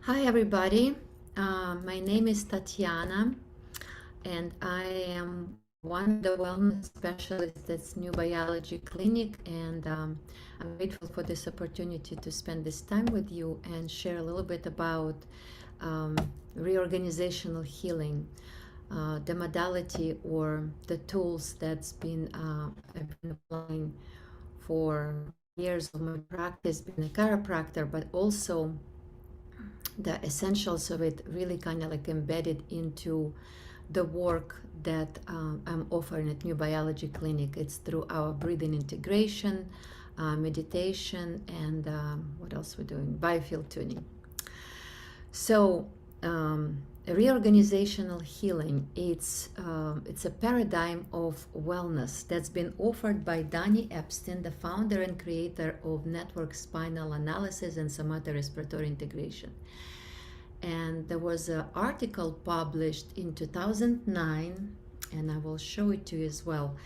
Hi everybody, my name is Tatiana and I am one of the wellness specialists at New Biology Clinic, and I'm grateful for this opportunity to spend this time with you and share a little bit about um, reorganizational healing, the modality or the tools I've been applying for years of my practice being a chiropractor, but also the essentials of it really kind of like embedded into the work that I'm offering at New Biology Clinic. It's through our breathing integration, meditation, and what else we're doing? Biofield tuning. So reorganizational healing, it's a paradigm of wellness that's been offered by Donnie Epstein, the founder and creator of network spinal analysis and somatorespiratory integration. And there was an article published in 2009, and I will show it to you as well,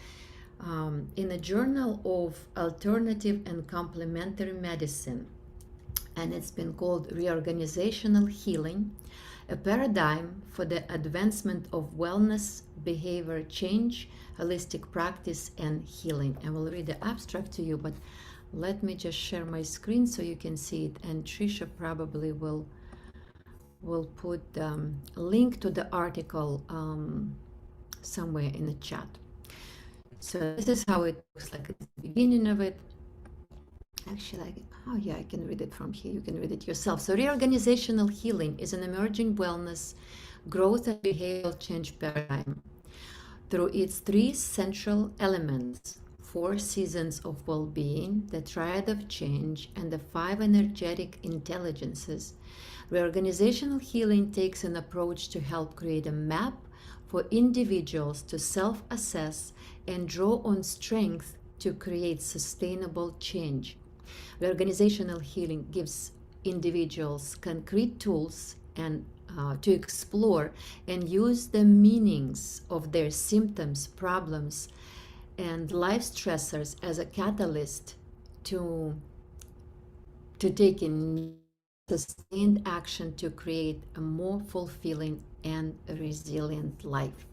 in a journal of alternative and complementary medicine, and it's been called Reorganizational Healing, a paradigm for the advancement of wellness, behavior change, holistic practice, and healing. I will read the abstract to you, but let me just share my screen so you can see it, and Trisha probably will put a link to the article somewhere in the chat. So this is how it looks like at the beginning of it. Actually, I can read it from here. You can read it yourself. So reorganizational healing is an emerging wellness, growth, and behavioral change paradigm. Through its three central elements, 4 seasons of well-being, the triad of change, and the 5 energetic intelligences, reorganizational healing takes an approach to help create a map for individuals to self-assess and draw on strength to create sustainable change. Reorganizational healing gives individuals concrete tools and to explore and use the meanings of their symptoms, problems, and life stressors as a catalyst to take in sustained action to create a more fulfilling and resilient life.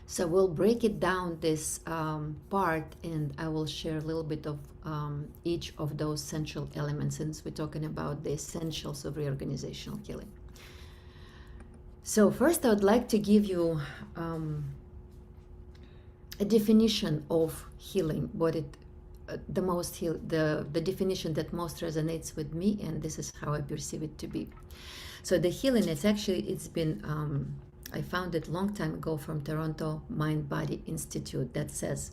So we'll break it down this part, and I will share a little bit of each of those central elements, since we're talking about the essentials of reorganizational healing. So first I would like to give you a definition of healing, what it the definition that most resonates with me, and this is how I perceive it to be. So the healing, it's been I found it a long time ago from Toronto Mind Body Institute, that says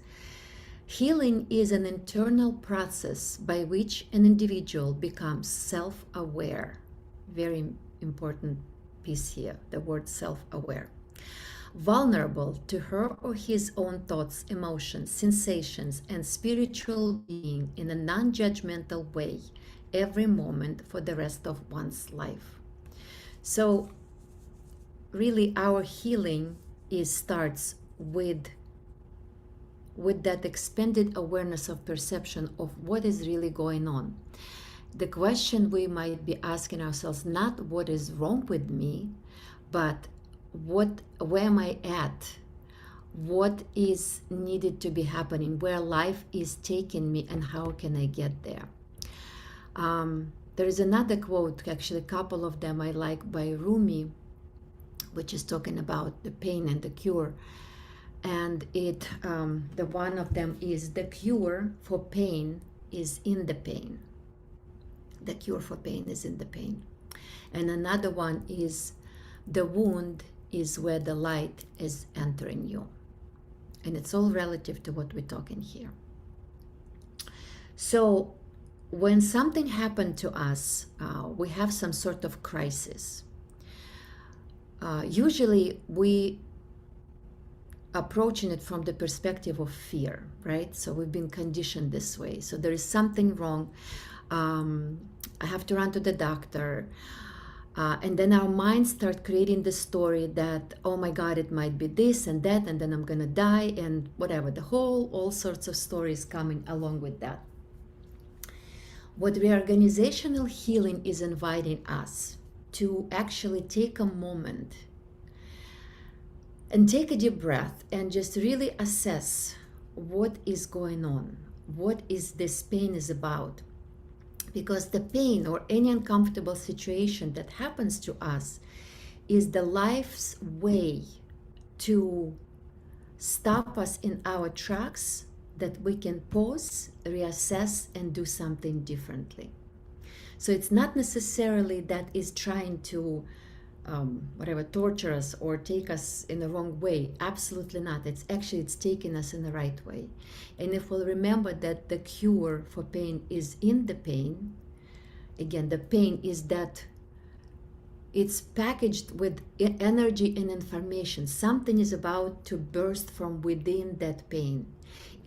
healing is an internal process by which an individual becomes self-aware. Very important piece here, the word self-aware. Vulnerable to her or his own thoughts, emotions, sensations, and spiritual being in a non-judgmental way every moment for the rest of one's life. So really our healing starts with that expanded awareness of perception of what is really going on. The question we might be asking ourselves, not what is wrong with me, but where am I at? What is needed to be happening? Where life is taking me, and how can I get there? There is another quote, actually a couple of them I like, by Rumi, which is talking about the pain and the cure. And the one of them is, the cure for pain is in the pain. The cure for pain is in the pain. And another one is, the wound is where the light is entering you. And it's all relative to what we're talking here. So when something happened to us, we have some sort of crisis. Usually we approaching it from the perspective of fear, right? So we've been conditioned this way. So there is something wrong. I have to run to the doctor. And then our minds start creating the story that, oh my God, it might be this and that, and then I'm gonna die, and whatever, all sorts of stories coming along with that. What reorganizational healing is inviting us to actually take a moment and take a deep breath and just really assess what is going on, what is this pain is about. Because the pain or any uncomfortable situation that happens to us is the life's way to stop us in our tracks, that we can pause, reassess, and do something differently. So it's not necessarily that is trying to torture us or take us in the wrong way. Absolutely not. It's taking us in the right way. And if we'll remember that the cure for pain is in the pain, again, the pain is that it's packaged with energy and information. Something is about to burst from within that pain.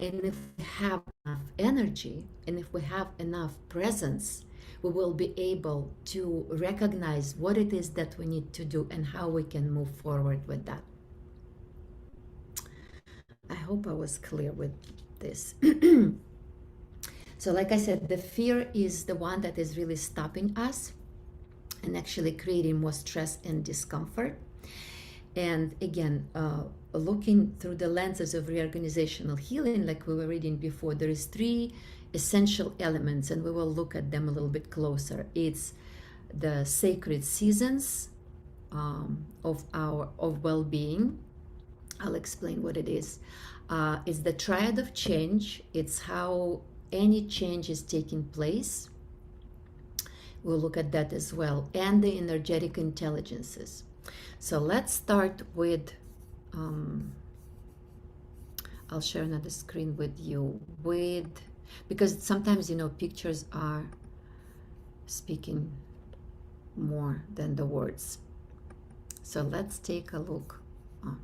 And if we have enough energy and if we have enough presence, we will be able to recognize what it is that we need to do and how we can move forward with that. I hope I was clear with this. So like I said, the fear is the one that is really stopping us and actually creating more stress and discomfort. And again, looking through the lenses of reorganizational healing, like we were reading before, there is 3 essential elements, and we will look at them a little bit closer. It's the sacred seasons of well-being. I'll explain what it is. It's the triad of change. It's how any change is taking place. We'll look at that as well, and the energetic intelligences. So let's start with, I'll share another screen with you, because sometimes, pictures are speaking more than the words. So let's take a look. Oh,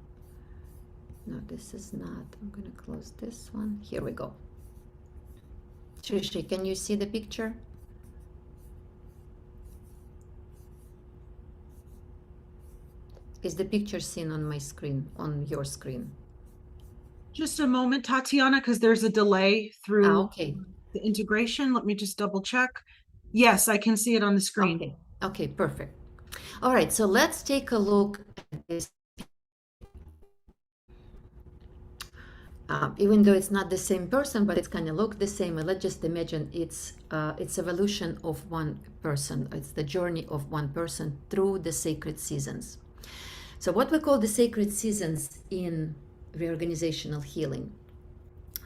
no, this is not. I'm going to close this one. Here we go. Trishi, can you see the picture? Is the picture seen on my screen, on your screen? Just a moment, Tatiana, because there's a delay through okay. the integration. Let me just double check. Yes, I can see it on the screen. Okay, perfect. All right, so let's take a look at this. Even though it's not the same person, but it's kind of look the same. And let's just imagine it's evolution of one person. It's the journey of one person through the sacred seasons. So what we call the sacred seasons in reorganizational healing,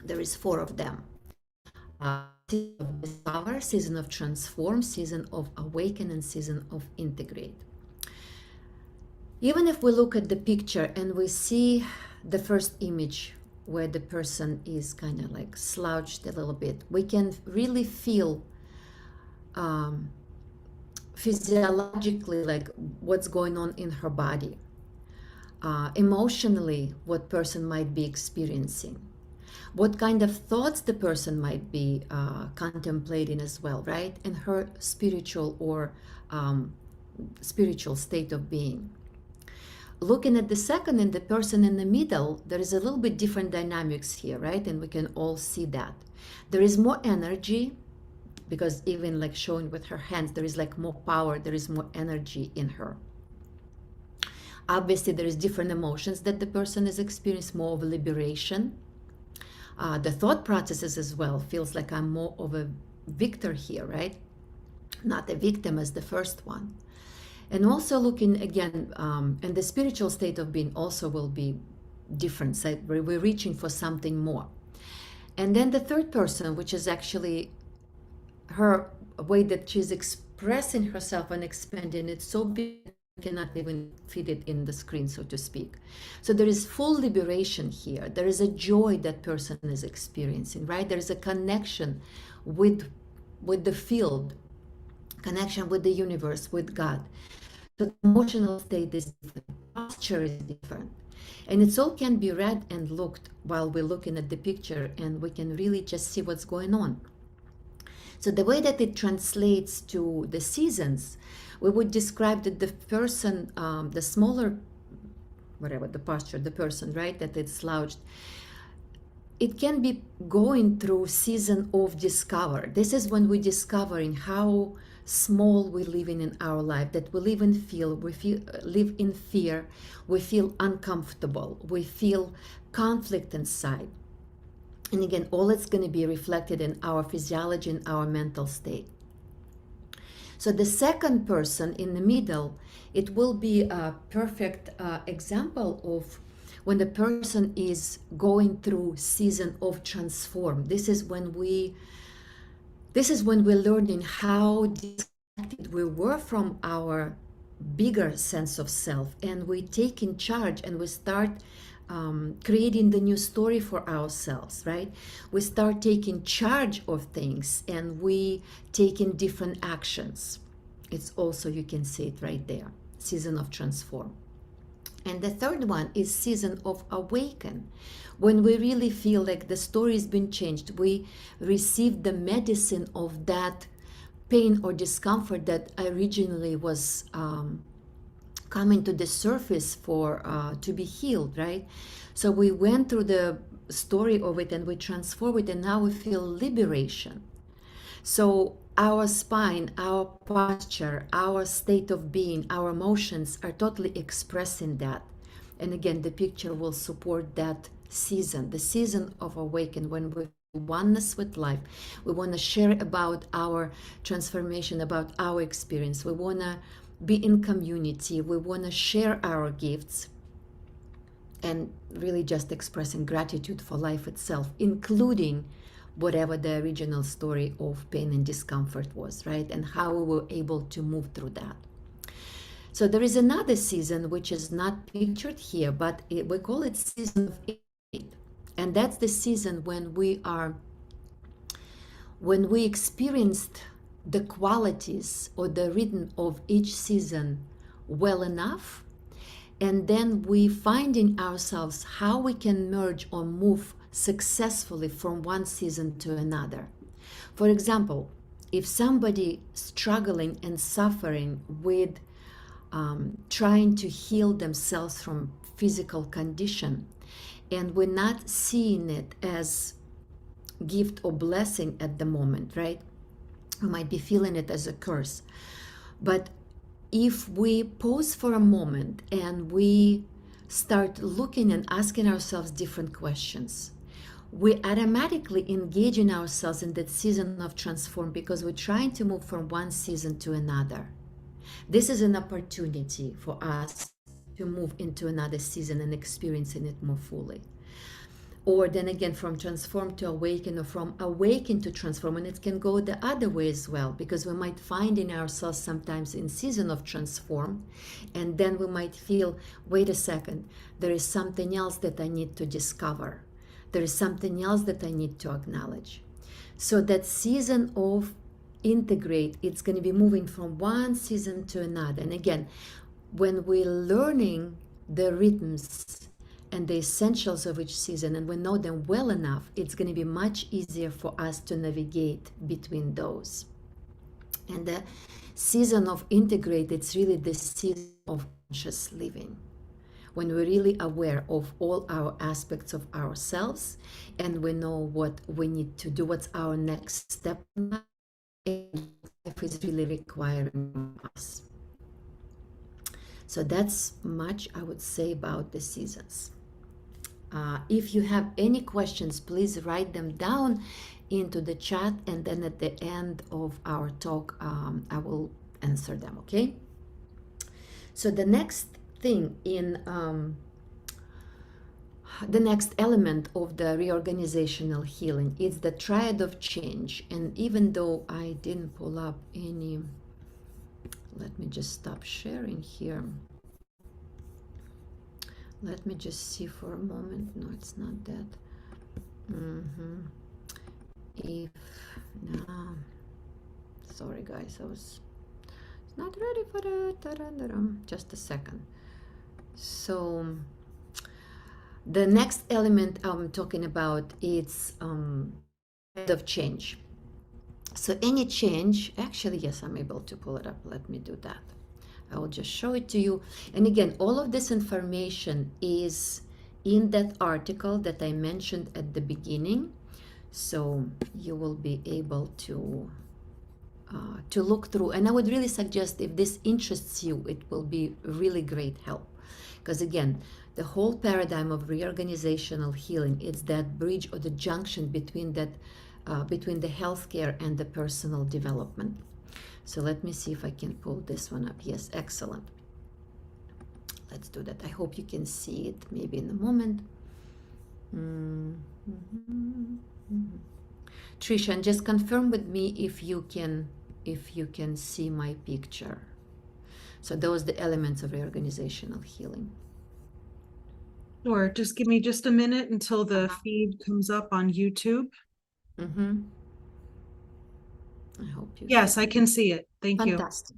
there is 4 of them. Season of discover, season of transform, season of awaken, and season of integrate. Even if we look at the picture and we see the first image where the person is kind of like slouched a little bit, we can really feel physiologically like what's going on in her body. Emotionally, what person might be experiencing, what kind of thoughts the person might be contemplating as well, right? And her spiritual or spiritual state of being. Looking at the second and the person in the middle, there is a little bit different dynamics here, right? And we can all see that. There is more energy, because even like showing with her hands, there is like more power, there is more energy in her. Obviously, there is different emotions that the person is experiencing, more of a liberation. The thought processes as well feels like I'm more of a victor here, right? Not a victim as the first one. And also looking again, and the spiritual state of being also will be different. So we're reaching for something more. And then the third person, which is actually her way that she's expressing herself and expanding it so big, cannot even fit it in the screen, so to speak. So there is full liberation here. There is a joy that person is experiencing, right? There is a connection with the field, connection with the universe, with God. So the emotional state is different, posture is different. And it all can be read and looked while we're looking at the picture, and we can really just see what's going on. So the way that it translates to the seasons, we would describe that the person, the smaller, whatever the posture, the person, right, that it's slouched, it can be going through season of discover. This is when we're discovering how small we live in our life, that we live in fear, live in fear, we feel uncomfortable, we feel conflict inside. And again, all it's going to be reflected in our physiology and our mental state. So the second person in the middle, it will be a perfect example of when the person is going through season of transform. This is when we're learning how disconnected we were from our bigger sense of self, and we take in charge and we start creating the new story for ourselves, right? We start taking charge of things and we take in different actions. It's also, you can see it right there, season of transform. And the third one is season of awaken, when we really feel like the story has been changed. We receive the medicine of that pain or discomfort that originally was coming to the surface for to be healed, right? So we went through the story of it and we transform it, and now we feel liberation. So our spine, our posture, our state of being, our emotions are totally expressing that. And again, the picture will support that season, the season of awaken, when we oneness with life. We want to share about our transformation, about our experience. We want to be in community. We want to share our gifts, and really just expressing gratitude for life itself, including whatever the original story of pain and discomfort was, right? And how we were able to move through that. So there is another season which is not pictured here, but we call it season of integrate. And that's the season when we experienced the qualities or the rhythm of each season well enough, and then we finding ourselves how we can merge or move successfully from one season to another. For example, if somebody struggling and suffering with trying to heal themselves from physical condition, and we're not seeing it as gift or blessing at the moment, right? We might be feeling it as a curse. But if we pause for a moment and we start looking and asking ourselves different questions, we automatically engage in ourselves in that season of transform, because we're trying to move from one season to another. This is an opportunity for us to move into another season and experiencing it more fully. Or then again, from transform to awaken, or from awaken to transform. And it can go the other way as well, because we might find in ourselves sometimes in season of transform, and then we might feel, wait a second, there is something else that I need to discover. There is something else that I need to acknowledge. So that season of integrate, it's going to be moving from one season to another. And again, when we're learning the rhythms and the essentials of each season, and we know them well enough, it's going to be much easier for us to navigate between those. And the season of integrate, it's really the season of conscious living, when we're really aware of all our aspects of ourselves, and we know what we need to do, what's our next step, and life is really requiring from us. So that's much I would say about the seasons. If you have any questions, please write them down into the chat, and then at the end of our talk, I will answer them, okay? So the next thing in the next element of the reorganizational healing is the triad of change. And even though I didn't pull up any, let me just stop sharing here. Let me just see for a moment. No, it's not that. If no, sorry guys, I was not ready for that. Just a second. So the next element I'm talking about is of change. So any change, actually, yes, I'm able to pull it up. Let me do that. I will just show it to you. And again, all of this information is in that article that I mentioned at the beginning, so you will be able to look through. And I would really suggest, if this interests you, it will be really great help, because again, the whole paradigm of reorganizational healing is that bridge or the junction between that between the healthcare and the personal development. So let me see if I can pull this one up. Yes, excellent. Let's do that. I hope you can see it maybe in a moment. Trisha, and just confirm with me if you can see my picture. So those are the elements of reorganizational healing. Sure, just give me just a minute until the feed comes up on YouTube. I hope you Yes, I can see it. Thank you. fantastic.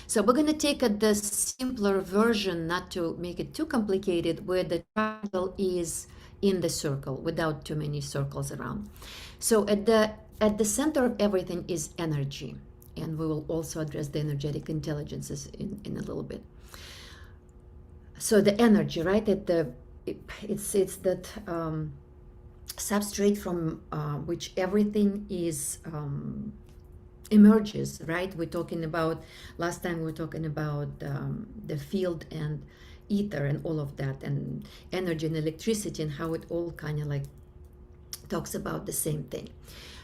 So we're going to take the simpler version, not to make it too complicated, where the triangle is in the circle without too many circles around. So at the center of everything is energy, and we will also address the energetic intelligences in a little bit. So the energy, right, it's that substrate from which everything is emerges, right? We're talking about, last time we were talking about the field and ether and all of that, and energy and electricity, and how it all kind of like talks about the same thing.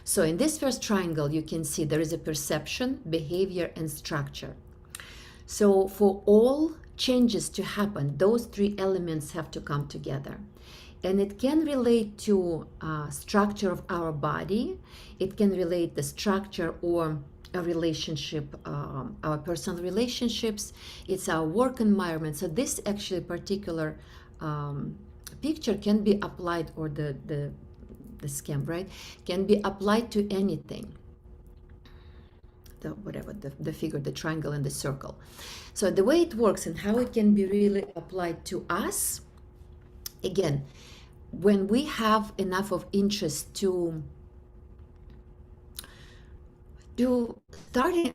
So in this first triangle, you can see there is a perception, behavior, and structure. So for all changes to happen, those three elements have to come together. And it can relate to structure of our body. It can relate the structure or a relationship, our personal relationships. It's our work environment. So this actually particular picture can be applied, or the scheme, right, can be applied to anything. The figure, the triangle and the circle. So the way it works and how it can be really applied to us, again, when we have enough of interest to starting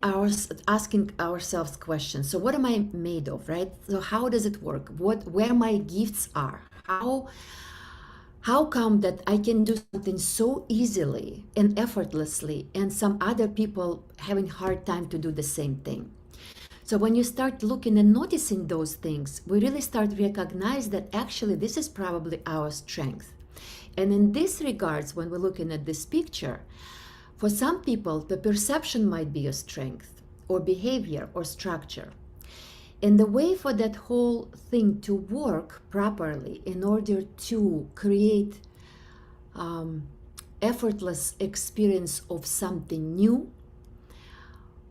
asking ourselves questions. So what am I made of, right? So how does it work? Where my gifts are? How come that I can do something so easily and effortlessly, and some other people having hard time to do the same thing? So when you start looking and noticing those things, we really start recognize that actually this is probably our strength. And in this regards, when we're looking at this picture, for some people, the perception might be a strength, or behavior, or structure. And the way for that whole thing to work properly, in order to create effortless experience of something new,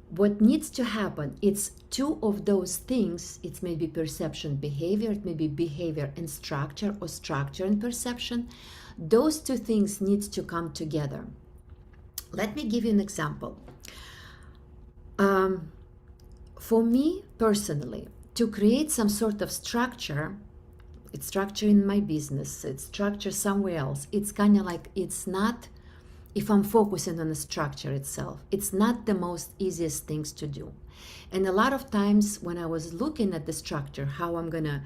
what needs to happen, it's two of those things. It's maybe perception, behavior, it may be behavior and structure, or structure and perception. Those two things need to come together. Let me give you an example. For me personally, to create some sort of structure, it's structure in my business, it's structure somewhere else, it's kind of like, it's not, if I'm focusing on the structure itself, it's not the most easiest things to do. And a lot of times when I was looking at the structure, how I'm gonna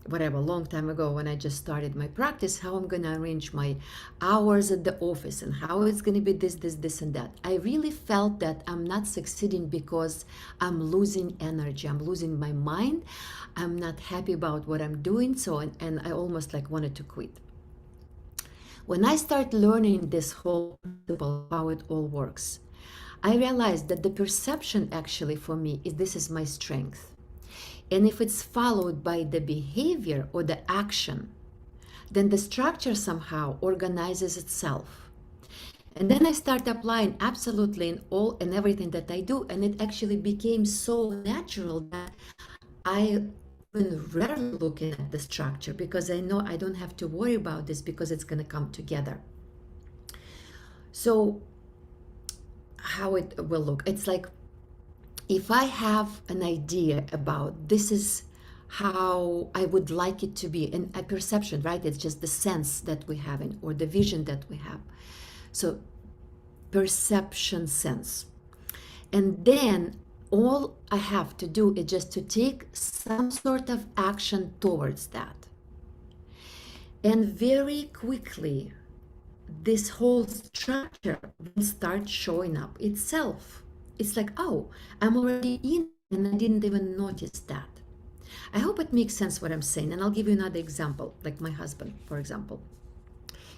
whatever, long time ago when I just started my practice, how I'm gonna arrange my hours at the office and how it's gonna be this and that, I really felt that I'm not succeeding because I'm losing energy, I'm losing my mind, I'm not happy about what I'm doing. So and I almost like wanted to quit. When I start learning this whole principle, how it all works, I realized that the perception actually for me is, this is my strength. And if it's followed by the behavior or the action, then the structure somehow organizes itself. And then I start applying absolutely in all and everything that I do. And it actually became so natural that I even rarely looking at the structure, because I know I don't have to worry about this, because it's going to come together. So how it will look, it's like, if I have an idea about this is how I would like it to be, and a perception, right? It's just the sense that we have, or the vision that we have. So perception, sense. And then all I have to do is just to take some sort of action towards that. And very quickly, this whole structure will start showing up itself. It's like, oh, I'm already in and I didn't even notice that. I hope it makes sense what I'm saying. And I'll give you another example, like my husband, for example.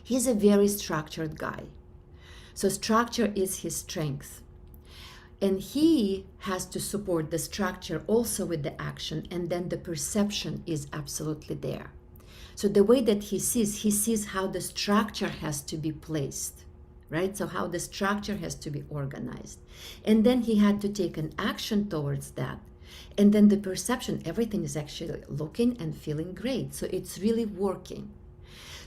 He's a very structured guy. So structure is his strength. And he has to support the structure also with the action, and then the perception is absolutely there. So the way that he sees how the structure has to be placed, right? So how the structure has to be organized. And then he had to take an action towards that. And then the perception, everything is actually looking and feeling great. So it's really working.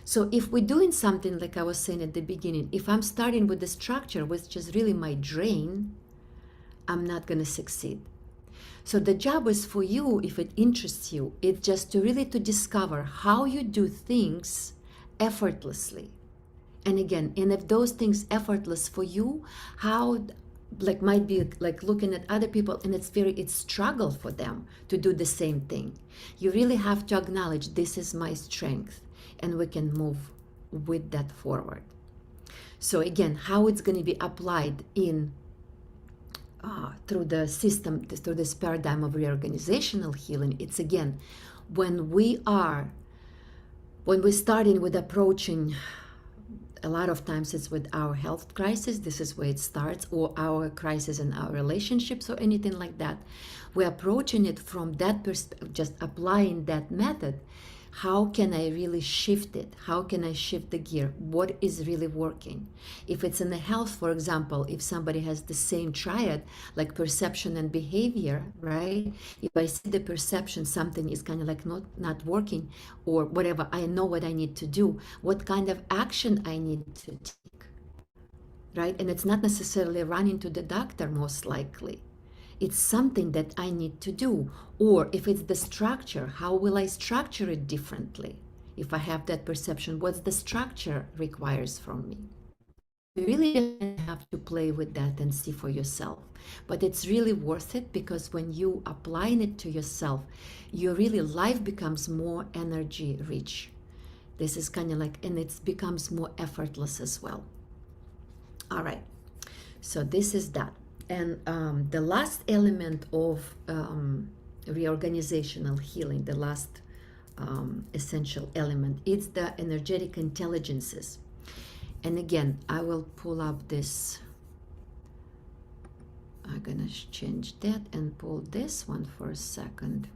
So if we're doing something like I was saying at the beginning, if I'm starting with the structure, which is really my drain, I'm not going to succeed. So the job is for you, if it interests you, it's just to really to discover how you do things effortlessly. And again, and if those things effortless for you, how like might be like looking at other people and it's struggle for them to do the same thing. You really have to acknowledge this is my strength and we can move with that forward. So again, how it's going to be applied in through the system, through this paradigm of reorganizational healing, it's again, when we're starting with approaching, a lot of times it's with our health crisis, this is where it starts, or our crisis in our relationships or anything like that. We're approaching it from that perspective, just applying that method. How can I really shift it? How can I shift the gear? What is really working? If it's in the health, for example, if somebody has the same triad, like perception and behavior, right? If I see the perception, something is kind of like not working or whatever, I know what I need to do, what kind of action I need to take, right? And it's not necessarily running to the doctor, most likely. It's something that I need to do. Or if it's the structure, how will I structure it differently? If I have that perception, what's the structure requires from me? You really have to play with that and see for yourself. But it's really worth it because when you applying it to yourself, your really life becomes more energy rich. This is kind of like, and it becomes more effortless as well. All right. So this is that. And the last element of reorganizational healing, the last essential element, is the energetic intelligences. And again, I will pull up this. I'm gonna change that and pull this one for a second.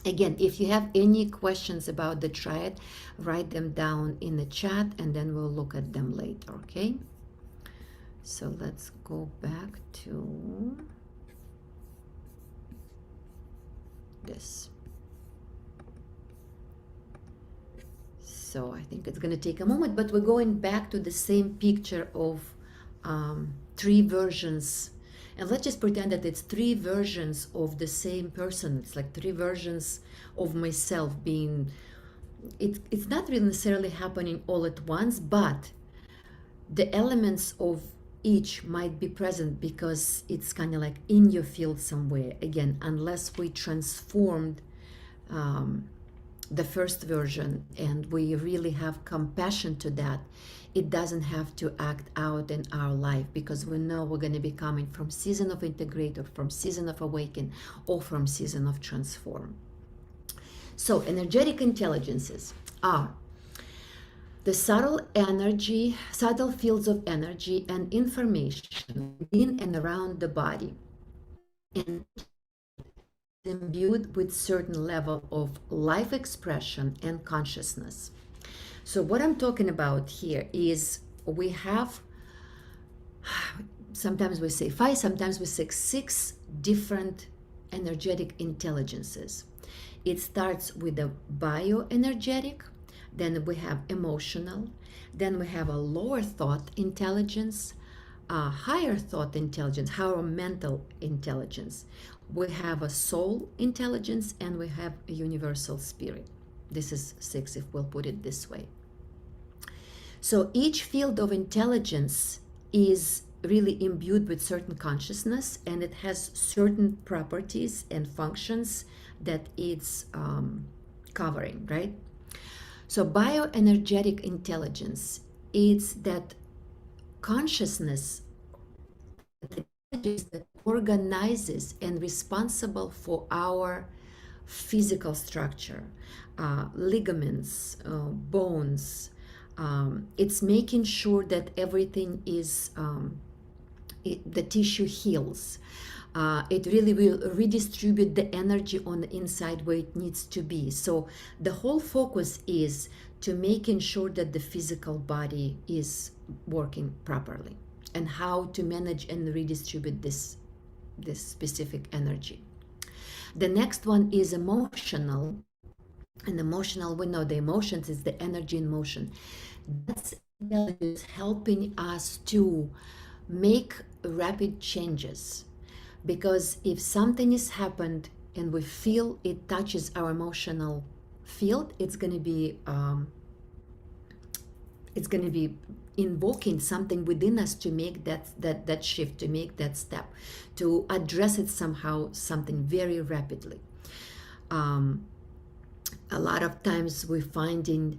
Again, if you have any questions about the triad, write them down in the chat and then we'll look at them later, okay? So let's go back to this. So I think it's going to take a moment, but we're going back to the same picture of three versions. And let's just pretend that it's three versions of the same person. It's like three versions of myself being, it's not really necessarily happening all at once, but the elements of each might be present because it's kind of like in your field somewhere. Again, unless we transformed the first version and we really have compassion to that, it doesn't have to act out in our life because we know we're going to be coming from season of integrate or from season of awaken or from season of transform. So energetic intelligences are the subtle fields of energy and information within and around the body, and imbued with certain level of life expression and consciousness. So what I'm talking about here is we have, sometimes we say 5, sometimes we say 6 different energetic intelligences. It starts with the bioenergetic, then we have emotional, then we have a lower thought intelligence, a higher thought intelligence, higher mental intelligence. We have a soul intelligence and we have a universal spirit. This is 6 if we'll put it this way. So each field of intelligence is really imbued with certain consciousness and it has certain properties and functions that it's covering, right? So bioenergetic intelligence, it's that consciousness that organizes and responsible for our physical structure, ligaments, bones. It's making sure that everything is, the tissue heals. It really will redistribute the energy on the inside where it needs to be. So the whole focus is to making sure that the physical body is working properly, and how to manage and redistribute this specific energy. The next one is emotional. And emotional, we know the emotions is the energy in motion. That's helping us to make rapid changes. Because if something has happened and we feel it touches our emotional field, it's going to be invoking something within us to make that shift, to make that step, to address it somehow, something very rapidly. A lot of times we're finding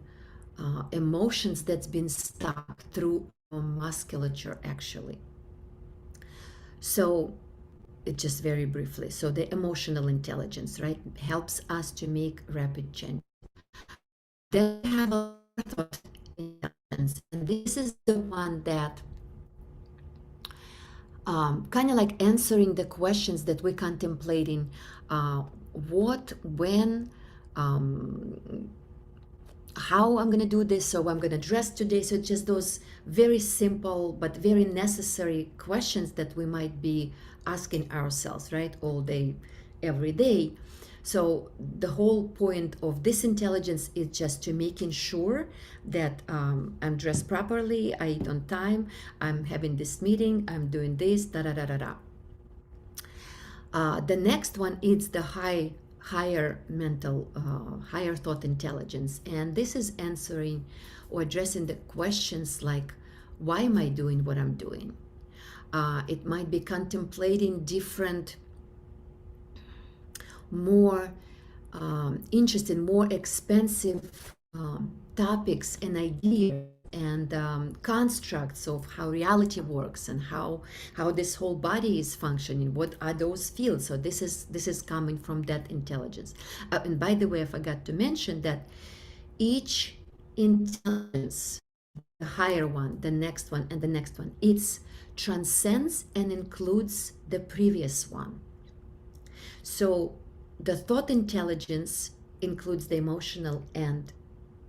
emotions that's been stuck through musculature, actually. So it just very briefly, so the emotional intelligence, right, helps us to make rapid change. Then we have a thought intelligence, and this is the one that kind of like answering the questions that we're contemplating, what, when, how I'm going to do this, so I'm going to dress today. So just those very simple but very necessary questions that we might be asking ourselves, right, all day, every day. So the whole point of this intelligence is just to making sure that I'm dressed properly, I eat on time, I'm having this meeting, I'm doing this, da da da da da. The next one is the higher mental, higher thought intelligence, and this is answering or addressing the questions like, why am I doing what I'm doing? It might be contemplating different, more interesting, more expensive topics and ideas and constructs of how reality works and how this whole body is functioning. What are those fields? So this is coming from that intelligence. And by the way, I forgot to mention that each intelligence, the higher one, the next one, and the next one, it transcends and includes the previous one. So the thought intelligence includes the emotional and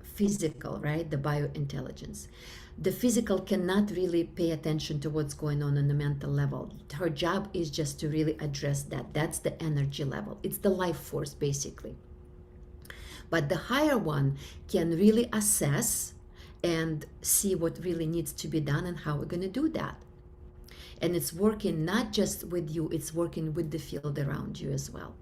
physical, right? The biointelligence. The physical cannot really pay attention to what's going on the mental level. Her job is just to really address that. That's the energy level. It's the life force, basically. But the higher one can really assess and see what really needs to be done and how we're going to do that. And it's working not just with you, it's working with the field around you as well.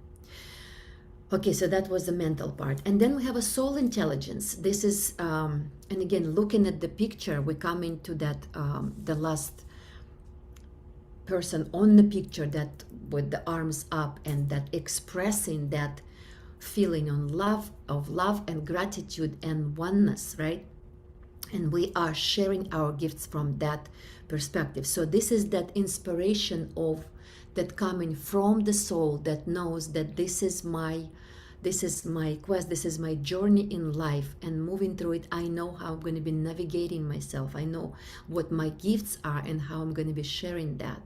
Okay, so that was the mental part. And then we have a soul intelligence. This is, and again, looking at the picture, we come into that, the last person on the picture, that with the arms up and that expressing that feeling of love and gratitude and oneness, right? And we are sharing our gifts from that perspective. So this is that inspiration of that coming from the soul that knows that this is my quest, this is my journey in life, and moving through it, I know how I'm going to be navigating myself. I know what my gifts are and how I'm going to be sharing that.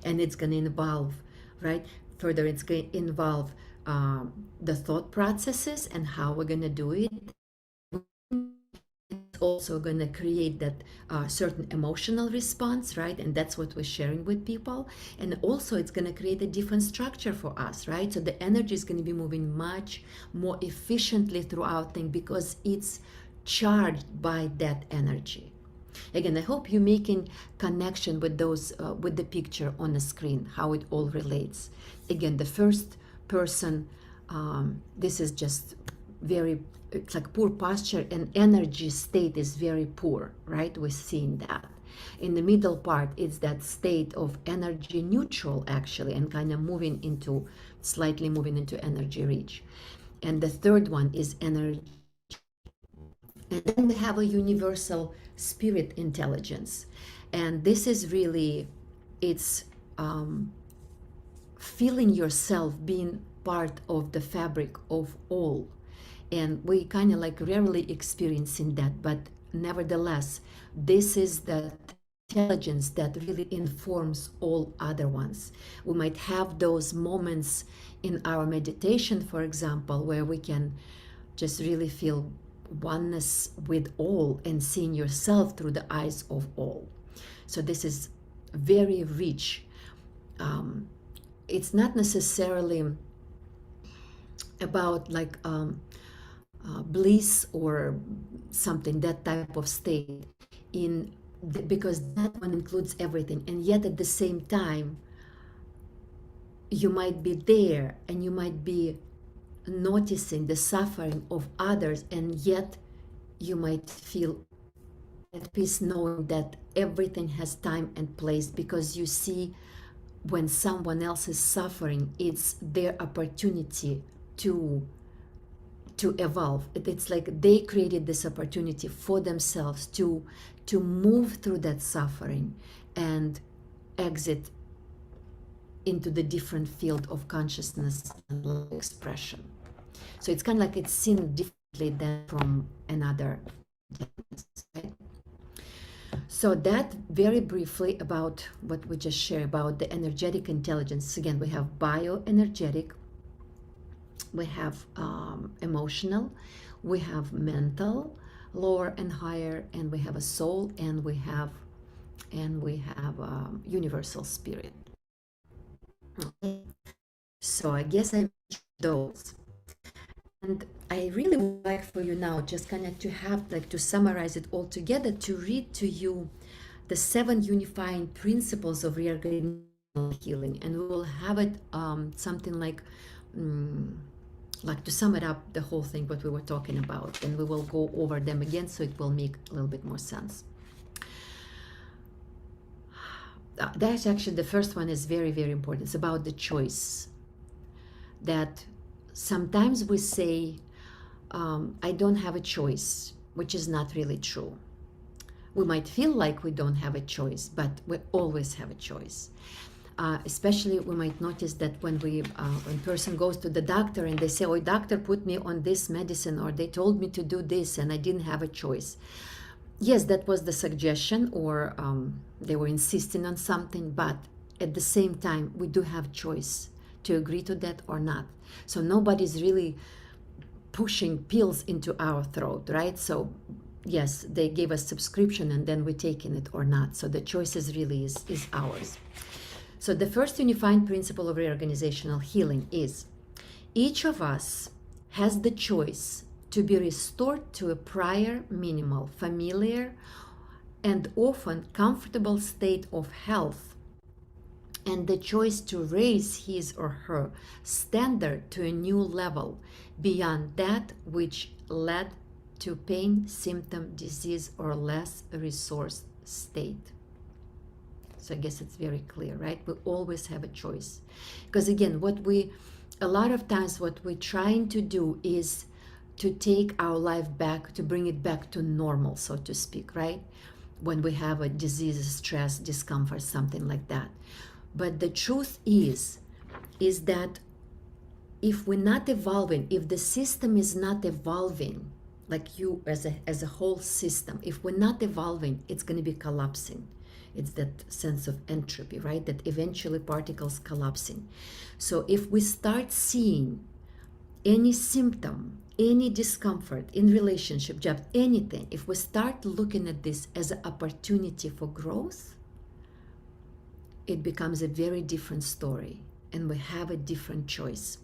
And it's going to involve, right? Further, it's going to involve the thought processes and how we're going to do it. It's also going to create that certain emotional response, right? And that's what we're sharing with people. And also it's going to create a different structure for us, right? So the energy is going to be moving much more efficiently throughout things because it's charged by that energy. Again, I hope you're making connection with those, with the picture on the screen, how it all relates. Again, the first person, this is just very, it's like poor posture and energy state is very poor, right? We're seeing that. In the middle part, it's that state of energy neutral, actually, and kind of slightly moving into energy rich. And the third one is energy And then we have a universal spirit intelligence. And this is really, it's feeling yourself being part of the fabric of all. And we kind of like rarely experiencing that, but nevertheless, this is the intelligence that really informs all other ones. We might have those moments in our meditation, for example, where we can just really feel oneness with all and seeing yourself through the eyes of all. So this is very rich. It's not necessarily about like bliss or something, that type of state, because that one includes everything. And yet at the same time, you might be there and you might be noticing the suffering of others, and yet you might feel at peace knowing that everything has time and place, because you see when someone else is suffering, it's their opportunity to evolve. It's like they created this opportunity for themselves to move through that suffering and exit into the different field of consciousness and expression. So it's kind of like it's seen differently than from another dance, right? So that very briefly about what we just shared about the energetic intelligence. Again, we have bioenergetic, we have emotional, we have mental, lower and higher, and we have a soul, and we have universal spirit. Okay. So I guess I mentioned those. And I really would like for you now just kind of to have, like, to summarize it all together, to read to you the 7 unifying principles of reorganizational healing. And we will have it something like to sum it up, the whole thing, what we were talking about. And we will go over them again so it will make a little bit more sense. That's actually, the first one is very, very important. It's about the choice. That sometimes we say, I don't have a choice, which is not really true. We might feel like we don't have a choice, but we always have a choice. Especially we might notice that when person goes to the doctor and they say, oh, doctor put me on this medicine, or they told me to do this and I didn't have a choice. Yes, that was the suggestion, or they were insisting on something, but at the same time, we do have choice to agree to that or not. So nobody's really pushing pills into our throat, right? So yes, they gave us subscription and then we're taking it or not. So the choice is really is ours. So the first unifying principle of reorganizational healing is each of us has the choice to be restored to a prior minimal, familiar, and often comfortable state of health, and the choice to raise his or her standard to a new level beyond that which led to pain, symptom, disease, or less resource state. So I guess it's very clear, right? We always have a choice. Because again, a lot of times what we're trying to do is to take our life back, to bring it back to normal, so to speak, right? When we have a disease, stress, discomfort, something like that. But the truth is that if we're not evolving, if the system is not evolving, like you as a whole system, if we're not evolving, it's going to be collapsing. It's that sense of entropy, right? That eventually particles collapsing. So if we start seeing any symptom, any discomfort in relationship, job, anything, if we start looking at this as an opportunity for growth, it becomes a very different story, and we have a different choice.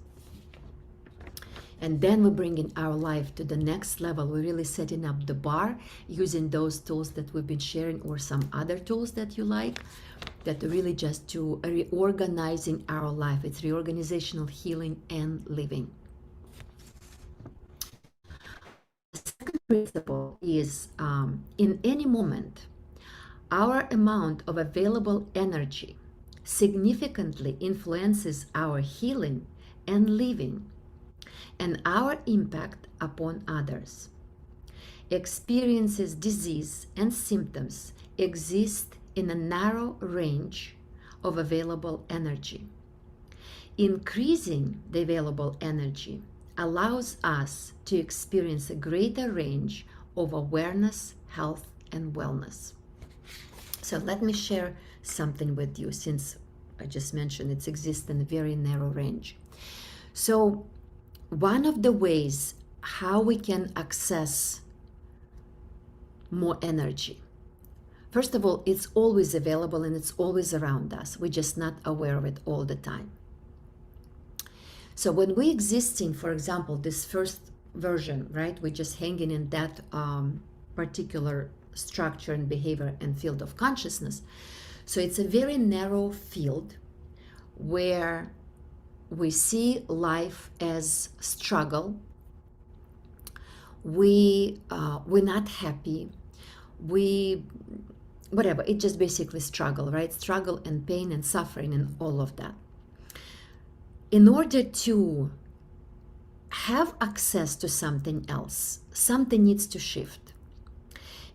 And then we bring in our life to the next level. We're really setting up the bar using those tools that we've been sharing, or some other tools that you like, that really just to reorganizing our life. It's reorganizational healing and living. The second principle is in any moment, our amount of available energy significantly influences our healing and living and our impact upon others. experiences disease and symptoms exist in a narrow range of available energy. Increasing the available energy allows us to experience a greater range of awareness, health, and wellness. So let me share something with you, since I just mentioned it exists in a very narrow range. So one of the ways how we can access more energy, first of all, it's always available and it's always around us. We're just not aware of it all the time. So when we existing, for example, this first version, right, we're just hanging in that particular structure and behavior and field of consciousness. So it's a very narrow field where we see life as struggle. We're not happy. Whatever, it just basically struggle, right? Struggle and pain and suffering and all of that. In order to have access to something else, something needs to shift.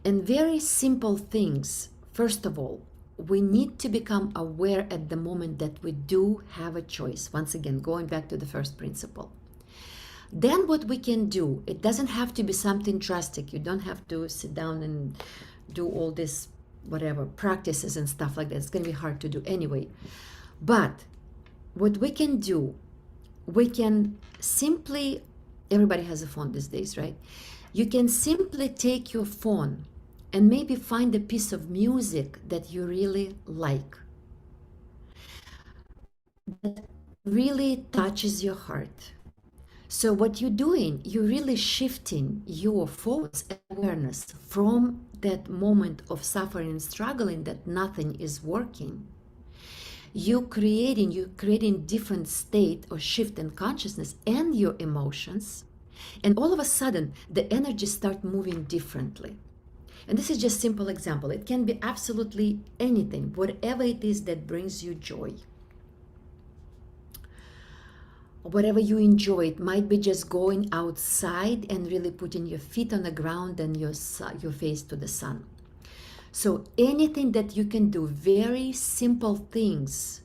And very simple things, first of all, we need to become aware at the moment that we do have a choice. Once again, going back to the first principle. Then what we can do, it doesn't have to be something drastic. You don't have to sit down and do all this, whatever, practices and stuff like that. It's going to be hard to do anyway. But what we can do, we can simply, everybody has a phone these days, right? You can simply take your phone and maybe find a piece of music that you really like, that really touches your heart. So what you're doing, you're really shifting your focus and awareness from that moment of suffering and struggling that nothing is working. You're creating different state or shift in consciousness and your emotions, and all of a sudden the energy start moving differently. And this is just a simple example. It can be absolutely anything, whatever it is that brings you joy. Whatever you enjoy, it might be just going outside and really putting your feet on the ground and your face to the sun. So anything that you can do, very simple things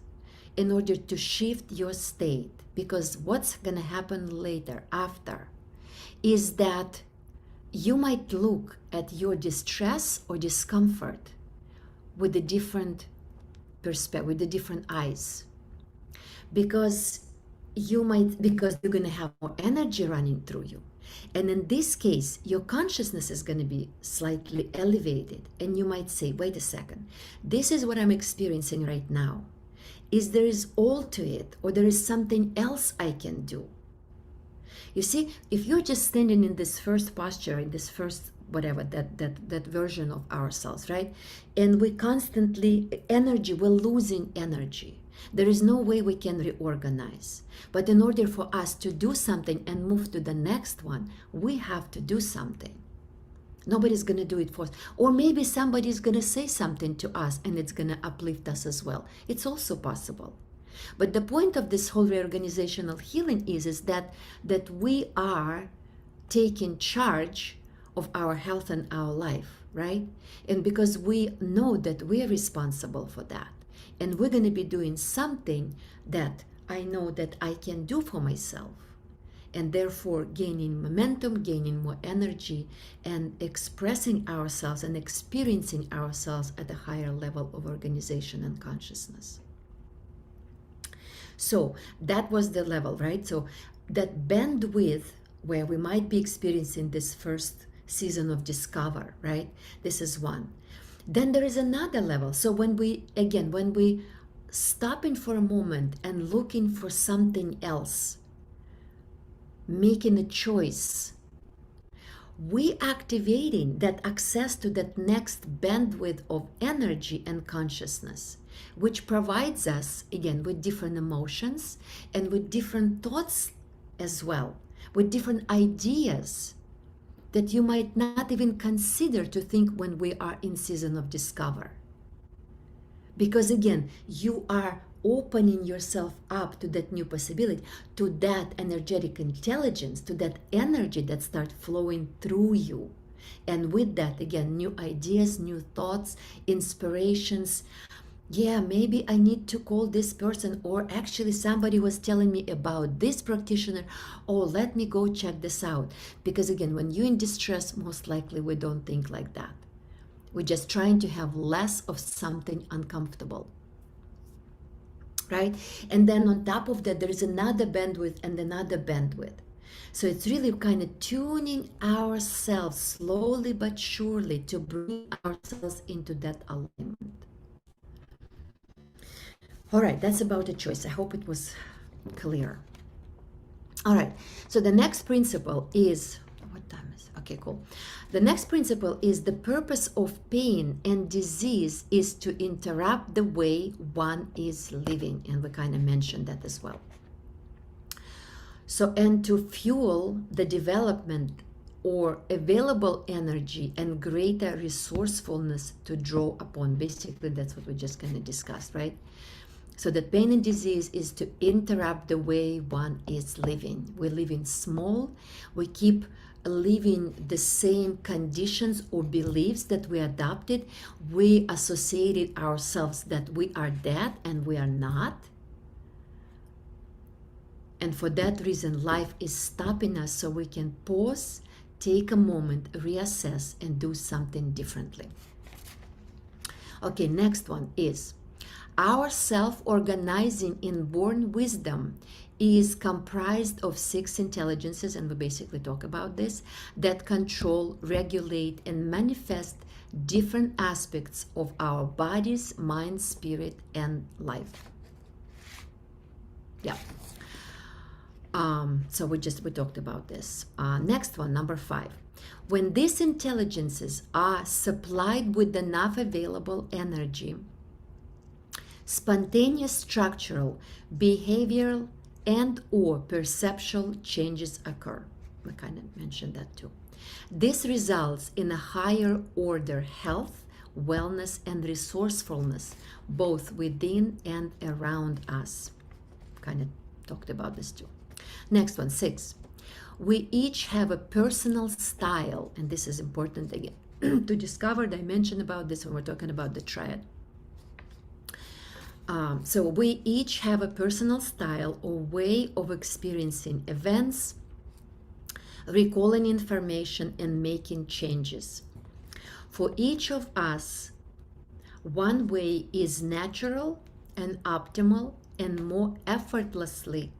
in order to shift your state, because what's going to happen later, after, is that you might look at your distress or discomfort with a different perspective, with the different eyes, because you're going to have more energy running through you. And in this case, your consciousness is going to be slightly elevated. And you might say, wait a second, this is what I'm experiencing right now. There is all to it, or there is something else I can do? You see, if you're just standing in this first posture, in this first whatever, that version of ourselves, right? And we constantly, we're losing energy. There is no way we can reorganize. But in order for us to do something and move to the next one, we have to do something. Nobody's going to do it for us. Or maybe somebody's going to say something to us and it's going to uplift us as well. It's also possible. But the point of this whole reorganizational healing is that we are taking charge of our health and our life, right? And because we know that we are responsible for that. And we're going to be doing something that I know that I can do for myself. And therefore gaining momentum, gaining more energy, and expressing ourselves and experiencing ourselves at a higher level of organization and consciousness. So that was the level, right? So that bandwidth where we might be experiencing this first season of discover, right? This is one. Then there is another level. So when we stopping for a moment and looking for something else, making a choice, we activating that access to that next bandwidth of energy and consciousness, which provides us, again, with different emotions and with different thoughts as well, with different ideas that you might not even consider to think when we are in season of discover. Because again, you are opening yourself up to that new possibility, to that energetic intelligence, to that energy that starts flowing through you, And with that, again, new ideas, new thoughts, inspirations. Yeah, maybe I need to call this person, or actually somebody was telling me about this practitioner. Oh, let me go check this out. Because again, when you're in distress, most likely we don't think like that. We're just trying to have less of something uncomfortable, right? And then on top of that, there is another bandwidth and another bandwidth. So it's really kind of tuning ourselves slowly but surely to bring ourselves into that alignment. All right, that's about the choice. I hope it was clear. All right, so the next principle is, what time is, okay, cool. The next principle is the purpose of pain and disease is to interrupt the way one is living. And we kind of mentioned that as well. So, and to fuel the development or available energy and greater resourcefulness to draw upon. Basically, that's what we just kind of discussed, right? So that pain and disease is to interrupt the way one is living. We're living small. We keep living the same conditions or beliefs that we adopted. We associated ourselves that we are that and we are not. And for that reason, life is stopping us so we can pause, take a moment, reassess, and do something differently. Okay, next one is our self-organizing inborn wisdom is comprised of 6 intelligences, and we basically talk about this, that control, regulate, and manifest different aspects of our bodies, mind, spirit, and life. Yeah. So we talked about this. Next one, number 5. When these intelligences are supplied with enough available energy, spontaneous structural, behavioral, and or perceptual changes occur. We kind of mentioned that too. This results in a higher order health, wellness, and resourcefulness, both within and around us. Kind of talked about this too. Next one, 6. We each have a personal style, and this is important again to discover. I mentioned about this when we're talking about the triad. So we each have a personal style or way of experiencing events, recalling information, and making changes. For each of us, one way is natural and optimal and more effortlessly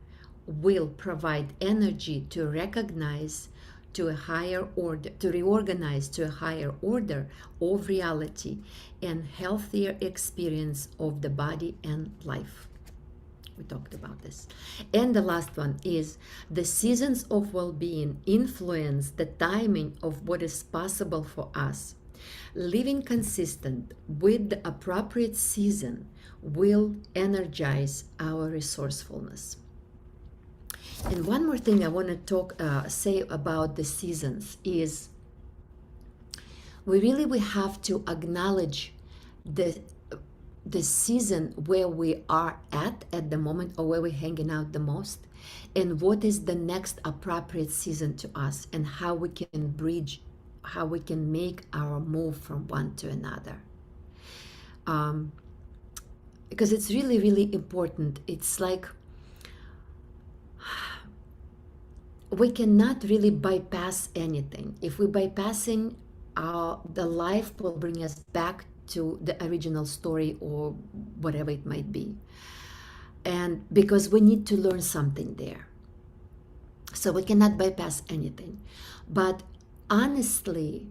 will provide energy to recognize to a higher order, to reorganize to a higher order of reality and healthier experience of the body and life. We talked about this. And the last one is the seasons of well-being influence the timing of what is possible for us. Living consistent with the appropriate season will energize our resourcefulness. And one more thing I want to say about the seasons is we have to acknowledge the season where we are at the moment, or where we're hanging out the most, and what is the next appropriate season to us, and how we can bridge, how we can make our move from one to another. Because it's really, really important. It's like we cannot really bypass anything. If we're bypassing, the life will bring us back to the original story or whatever it might be. And because we need to learn something there. So we cannot bypass anything. But honestly,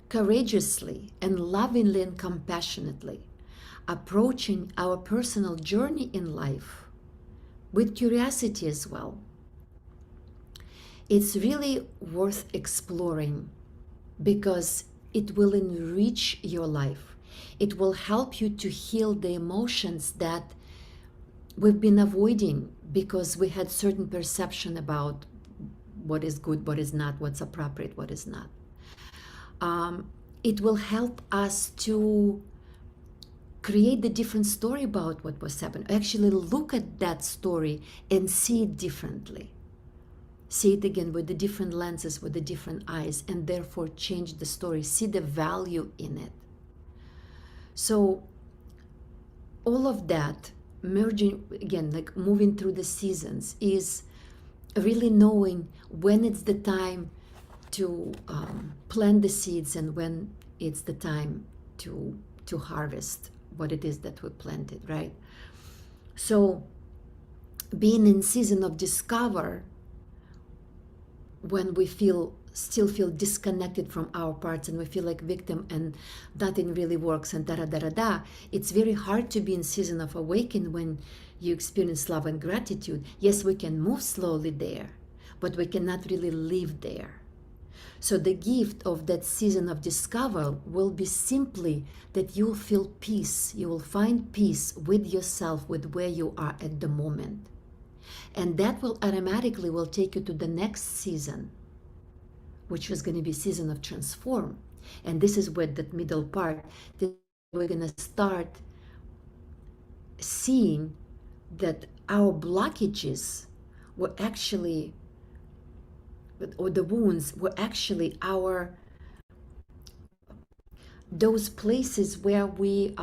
courageously, and lovingly and compassionately approaching our personal journey in life with curiosity as well, it's really worth exploring, because it will enrich your life. It will help you to heal the emotions that we've been avoiding because we had certain perception about what is good, what is not, what's appropriate, what is not. It will help us to create the different story about what was happening. Actually look at that story and see it differently. See it again with the different lenses, with the different eyes, and therefore change the story. See the value in it. So all of that, merging again, like moving through the seasons, is really knowing when it's the time to plant the seeds and when it's the time to harvest what it is that we planted, right? So being in season of discover, when we still feel disconnected from our parts and we feel like victim and nothing really works and da da da da da, it's very hard to be in season of awaken when you experience love and gratitude. Yes, we can move slowly there, but we cannot really live there. So the gift of that season of discover will be simply that you'll feel peace. You will find peace with yourself, with where you are at the moment. And that will automatically will take you to the next season, which is going to be season of transform. And this is where that middle part, that we're going to start seeing that our blockages were actually, or the wounds were actually our, those places where we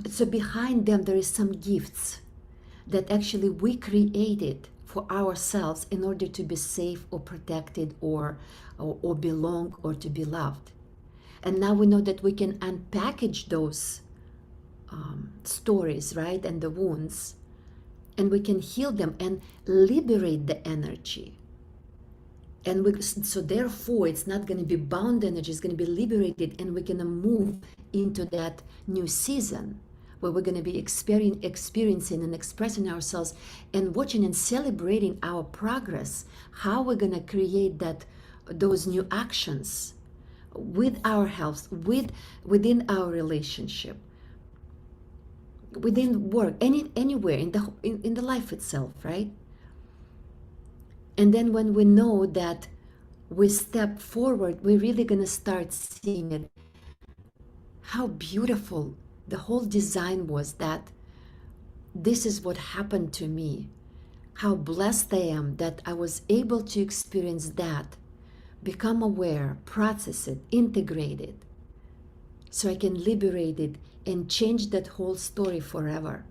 so behind them there is some gifts that actually we created for ourselves in order to be safe or protected or belong or to be loved. And now we know that we can unpackage those stories, right, and the wounds, and we can heal them and liberate the energy. And so therefore it's not going to be bound energy, it's going to be liberated, and we're going to move into that new season where we're going to be experiencing and expressing ourselves and watching and celebrating our progress, how we're going to create those new actions with our health, within our relationship, within work, anywhere in the life itself, right? And then when we know that we step forward, we're really going to start seeing it, how beautiful the whole design was, that this is what happened to me. How blessed I am that I was able to experience that, become aware, process it, integrate it, so I can liberate it and change that whole story forever.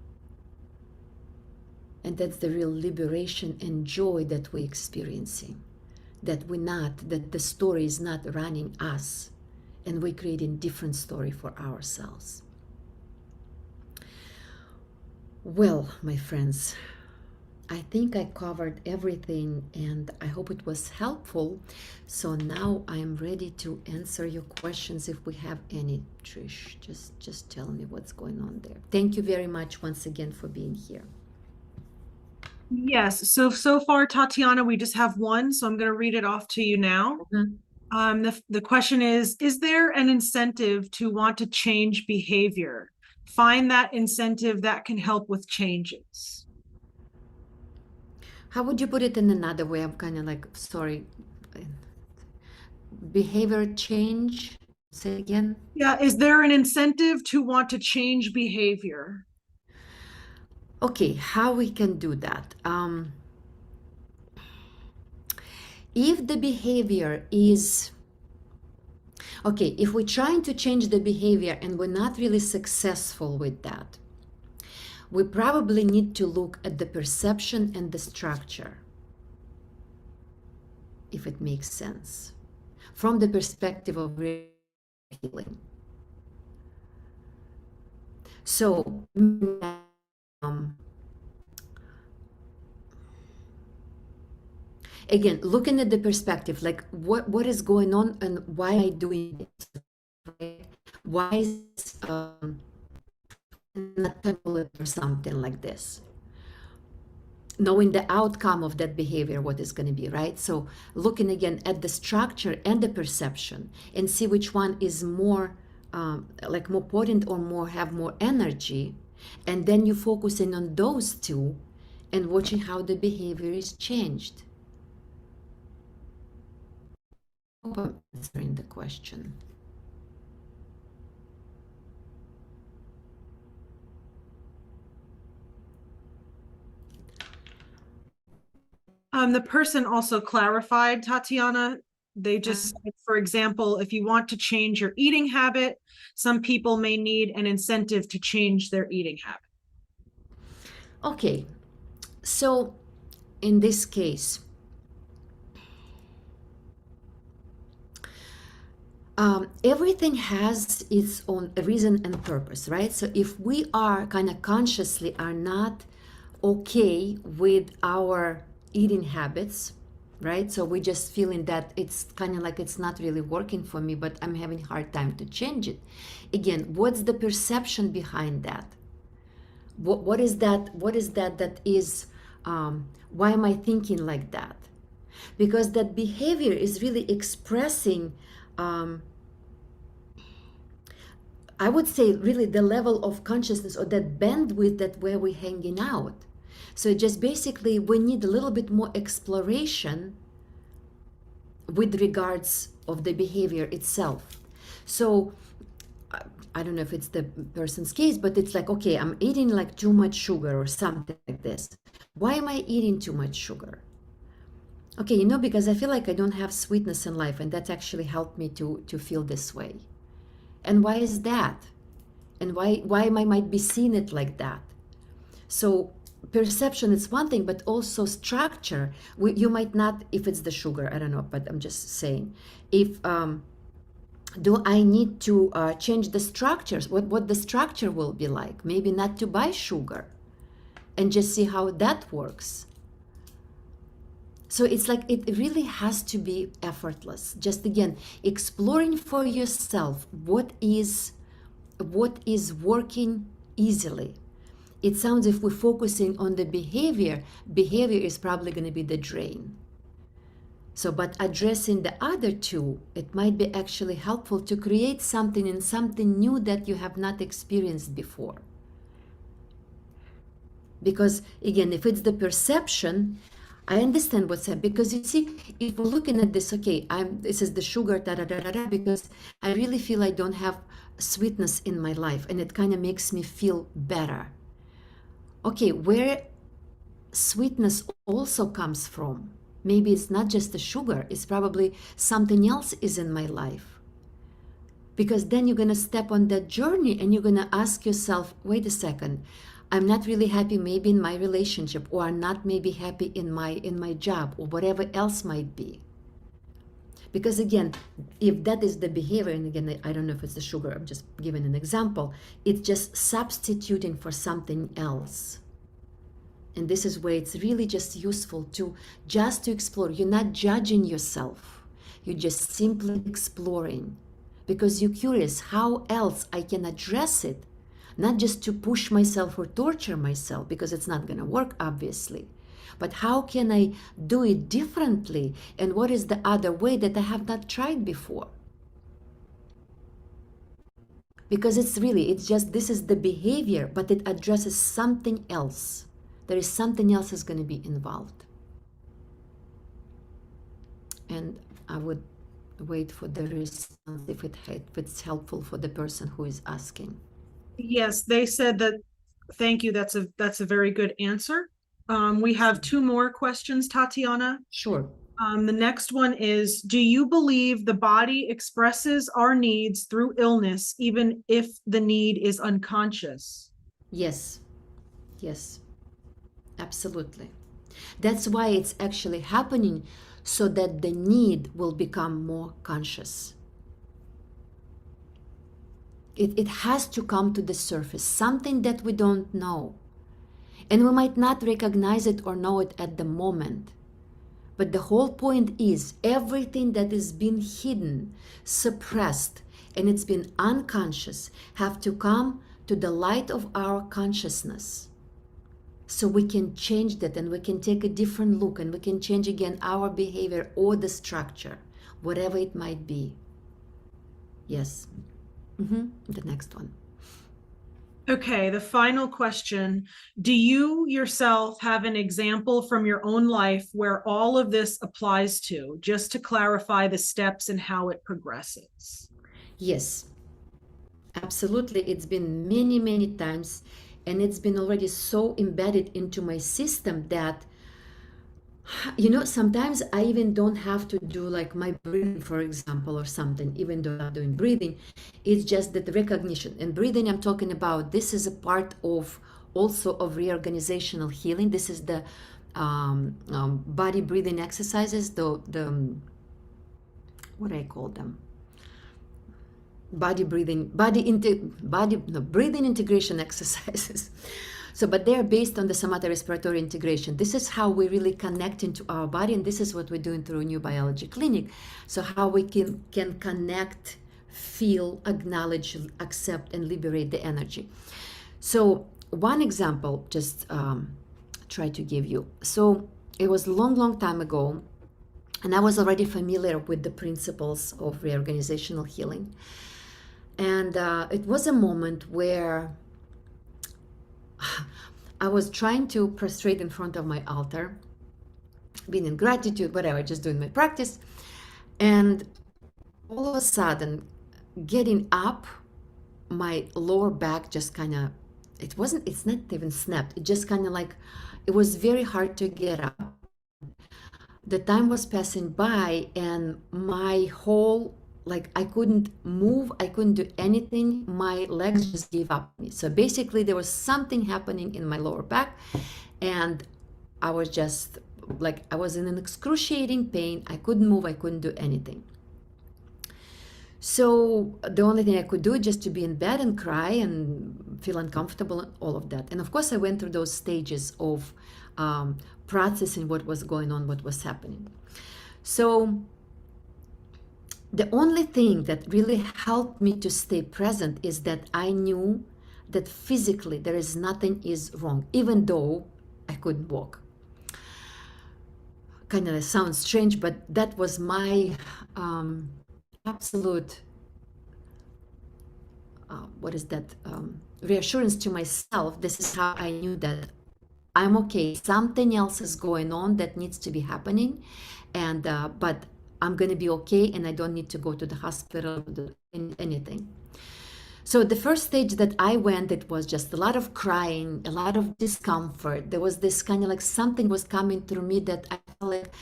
And that's the real liberation and joy that we're experiencing. That the story is not running us, and we're creating different story for ourselves. Well, my friends, I think I covered everything and I hope it was helpful. So now I'm ready to answer your questions if we have any. Trish, just tell me what's going on there. Thank you very much once again for being here. Yes. So far, Tatiana, we just have one. So I'm going to read it off to you now. The question is there an incentive to want to change behavior? Find that incentive that can help with changes. How would you put it in another way? I'm kind of like, sorry. Behavior change? Say again. Yeah. Is there an incentive to want to change behavior? Okay, how we can do that? If the behavior is okay, if we're trying to change the behavior and we're not really successful with that, we probably need to look at the perception and the structure, if it makes sense, from the perspective of healing. So, again, looking at the perspective, like what is going on and why am I doing it? Right? Why is not template or something like this? Knowing the outcome of that behavior, what is going to be, right? So looking again at the structure and the perception and see which one is more like more potent or have more energy, and then you focusing on those two and watching how the behavior is changed. Hope I'm answering the question. The person also clarified, Tatiana. They just said, for example, if you want to change your eating habit, some people may need an incentive to change their eating habit. Okay, so in this case, everything has its own reason and purpose, right? So if we are kind of consciously are not okay with our eating habits, right? So we just feeling that it's kind of like it's not really working for me, but I'm having a hard time to change it. Again, what's the perception behind that? What is that? What is that? That is, why am I thinking like that? Because that behavior is really expressing, I would say, really the level of consciousness or that bandwidth that where we're hanging out. So just basically, we need a little bit more exploration with regards of the behavior itself. So I don't know if it's the person's case, but it's like, okay, I'm eating like too much sugar or something like this. Why am I eating too much sugar? Okay, because I feel like I don't have sweetness in life, and that's actually helped me to feel this way. And why is that? And why am I might be seeing it like that? So perception is one thing, but also structure. You might not, if it's the sugar, I don't know, but I'm just saying, if do I need to change the structures? What the structure will be like? Maybe not to buy sugar, and just see how that works. So it's like it really has to be effortless. Just again, exploring for yourself what is working easily. It sounds if we're focusing on the behavior is probably going to be the drain. So, but addressing the other two, it might be actually helpful to create something and something new that you have not experienced before. Because again, if it's the perception, I understand what's happening. Because you see, if we're looking at this, okay, this is the sugar, da da da da da, because I really feel I don't have sweetness in my life, and it kind of makes me feel better. Okay, where sweetness also comes from. Maybe it's not just the sugar, it's probably something else is in my life. Because then you're going to step on that journey and you're going to ask yourself, wait a second, I'm not really happy maybe in my relationship, or I'm not maybe happy in my job, or whatever else might be. Because again, if that is the behavior, and again, I don't know if it's the sugar, I'm just giving an example, it's just substituting for something else. And this is where it's really just useful to explore. You're not judging yourself. You're just simply exploring, because you're curious how else I can address it, not just to push myself or torture myself, because it's not going to work, obviously. But how can I do it differently? And what is the other way that I have not tried before? Because it's just, this is the behavior, but it addresses something else. There is something else is going to be involved. And I would wait for the response if it's helpful for the person who is asking. Yes, they said that. Thank you. That's a very good answer. We have two more questions, Tatiana. Sure. The next one is, do you believe the body expresses our needs through illness, even if the need is unconscious? Yes. Yes. Absolutely. That's why it's actually happening, so that the need will become more conscious. It has to come to the surface, something that we don't know. And we might not recognize it or know it at the moment. But the whole point is everything that is being hidden, suppressed, and it's been unconscious have to come to the light of our consciousness. So we can change that, and we can take a different look, and we can change again our behavior or the structure, whatever it might be. Yes. The next one. Okay, the final question. Do you yourself have an example from your own life where all of this applies to, just to clarify the steps and how it progresses? Yes, absolutely. It's been many, many times, and it's been already so embedded into my system that You know, sometimes I even don't have to do like my breathing, for example, or something, even though I'm doing breathing. It's just that the recognition. And breathing, I'm talking about, this is a part of also of reorganizational healing. This is the body breathing exercises, the what do I call them? Body breathing, breathing integration exercises. So, but they are based on the samatha respiratory integration. This is how we really connect into our body, and this is what we're doing through New Biology Clinic. So, how we can connect, feel, acknowledge, accept, and liberate the energy. So, one example, just try to give you. So, it was long time ago, and I was already familiar with the principles of reorganizational healing. And it was a moment where I was trying to prostrate in front of my altar, being in gratitude, whatever, just doing my practice. And all of a sudden, getting up, my lower back just kind of, it's not even snapped. It just kind of like, it was very hard to get up. The time was passing by, and my whole, like, I couldn't move, I couldn't do anything. My legs just gave up on me. So basically there was something happening in my lower back, and I was just like, I was in an excruciating pain. I couldn't move, I couldn't do anything. So the only thing I could do is just to be in bed and cry and feel uncomfortable and all of that. And of course I went through those stages of processing what was going on, what was happening. So the only thing that really helped me to stay present is that I knew that physically there is nothing is wrong, even though I couldn't walk. Kind of sounds strange, but that was my absolute reassurance to myself. This is how I knew that I'm okay. Something else is going on that needs to be happening, and but I'm going to be okay, and I don't need to go to the hospital or anything. So the first stage that I went, it was just a lot of crying, a lot of discomfort. There was this kind of like something was coming through me that I felt like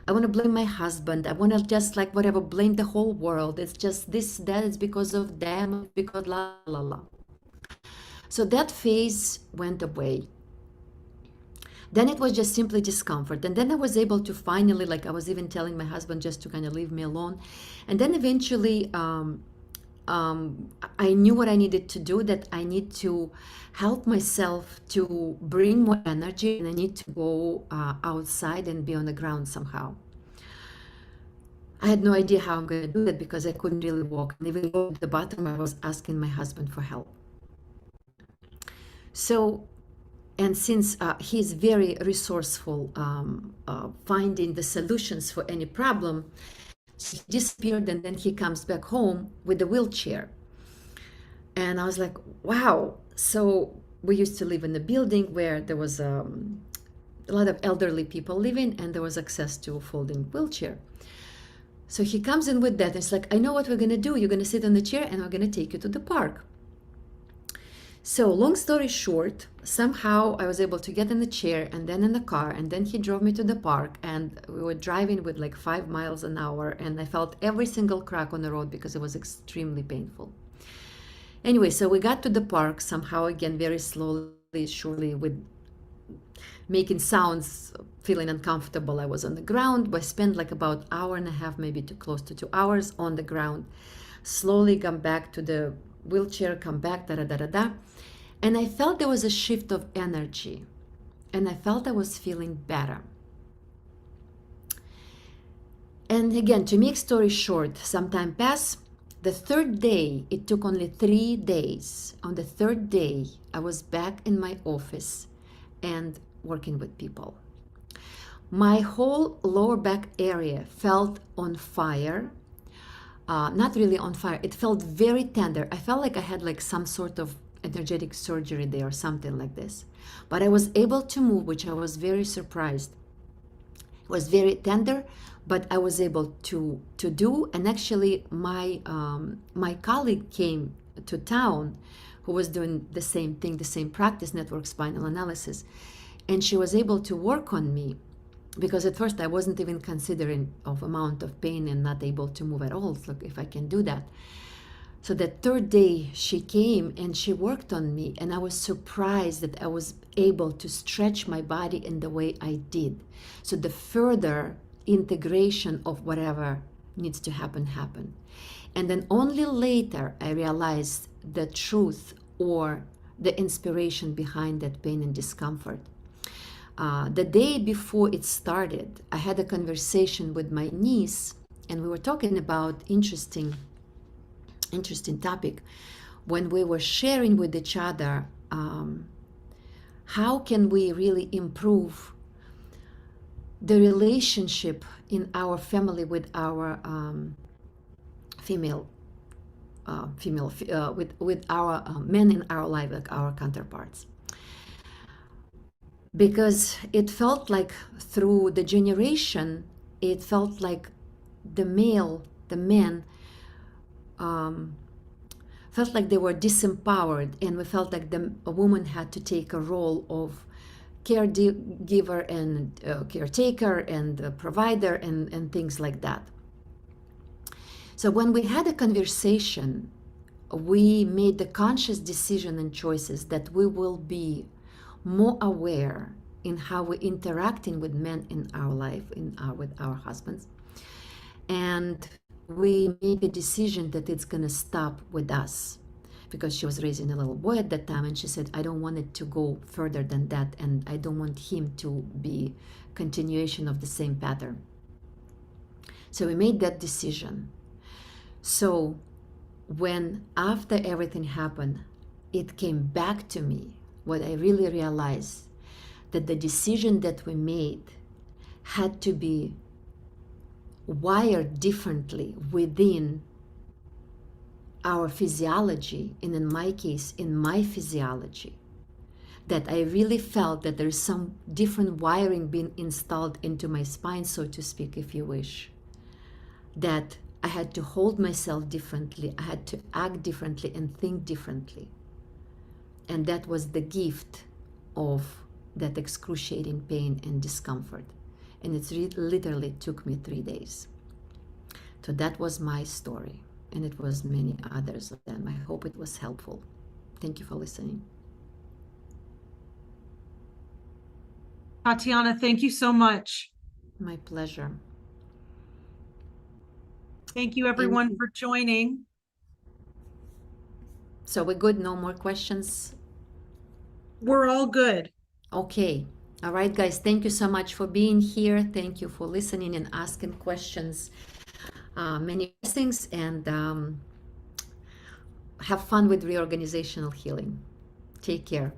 I want to blame my husband. I want to just like whatever, blame the whole world. It's just this, that, it's because of them, because la la la. So that phase went away. Then it was just simply discomfort. And then I was able to finally, like I was even telling my husband just to kind of leave me alone. And then eventually I knew what I needed to do, that I need to help myself to bring more energy, and I need to go outside and be on the ground somehow. I had no idea how I'm going to do that because I couldn't really walk. And even going to the bathroom, I was asking my husband for help. So, and since he's very resourceful, finding the solutions for any problem, he disappeared, and then he comes back home with a wheelchair. And I was like, wow. So we used to live in a building where there was a lot of elderly people living, and there was access to a folding wheelchair. So he comes in with that, and it's like, I know what we're going to do. You're going to sit on the chair, and we're going to take you to the park. So long story short, somehow I was able to get in the chair and then in the car, and then he drove me to the park, and we were driving with like 5 miles an hour, and I felt every single crack on the road because it was extremely painful. Anyway, so we got to the park somehow, again, very slowly, surely, with making sounds, feeling uncomfortable. I was on the ground. I spent like about hour and a half, maybe too close to 2 hours on the ground. Slowly come back to the wheelchair, come back, da da da da da. And I felt there was a shift of energy, and I felt I was feeling better. And again, to make story short, some time passed. The third day, it took only 3 days. On the third day, I was back in my office and working with people. My whole lower back area felt on fire. Not really on fire. It felt very tender. I felt like I had like some sort of energetic surgery there or something like this. But I was able to move, which I was very surprised. It was very tender, but I was able to do. And actually, my colleague came to town, who was doing the same thing, the same practice, network spinal analysis, and she was able to work on me. because at first I wasn't even considering of amount of pain and not able to move at all. So if I can do that. So the third day she came and she worked on me, and I was surprised that I was able to stretch my body in the way I did. So the further integration of whatever needs to happen happened. And then only later I realized the truth or the inspiration behind that pain and discomfort. The day before it started, I had a conversation with my niece, and we were talking about interesting topic when we were sharing with each other how can we really improve the relationship in our family with our with our men in our life, like our counterparts, because it felt like through the generation, it felt like the men felt like they were disempowered, and we felt like a woman had to take a role of caregiver and caretaker and provider and things like that. So when we had a conversation, we made the conscious decision and choices that we will be more aware in how we're interacting with men in our life, with our husbands. And we made a decision that it's going to stop with us, because she was raising a little boy at that time, and she said, I don't want it to go further than that, and I don't want him to be continuation of the same pattern. So we made that decision. So when after everything happened, it came back to me, what I really realized, that the decision that we made had to be wired differently within our physiology, and in my case, in my physiology, that I really felt that there's some different wiring being installed into my spine, so to speak, if you wish, that I had to hold myself differently, I had to act differently and think differently. And that was the gift of that excruciating pain and discomfort. And it literally took me 3 days. So that was my story. And it was many others of them. I hope it was helpful. Thank you for listening. Tatiana, thank you so much. My pleasure. Thank you, everyone, for joining. So we're good? No more questions? We're all good. Okay. All right, guys. Thank you so much for being here. Thank you for listening and asking questions. Many blessings, and have fun with reorganizational healing. Take care.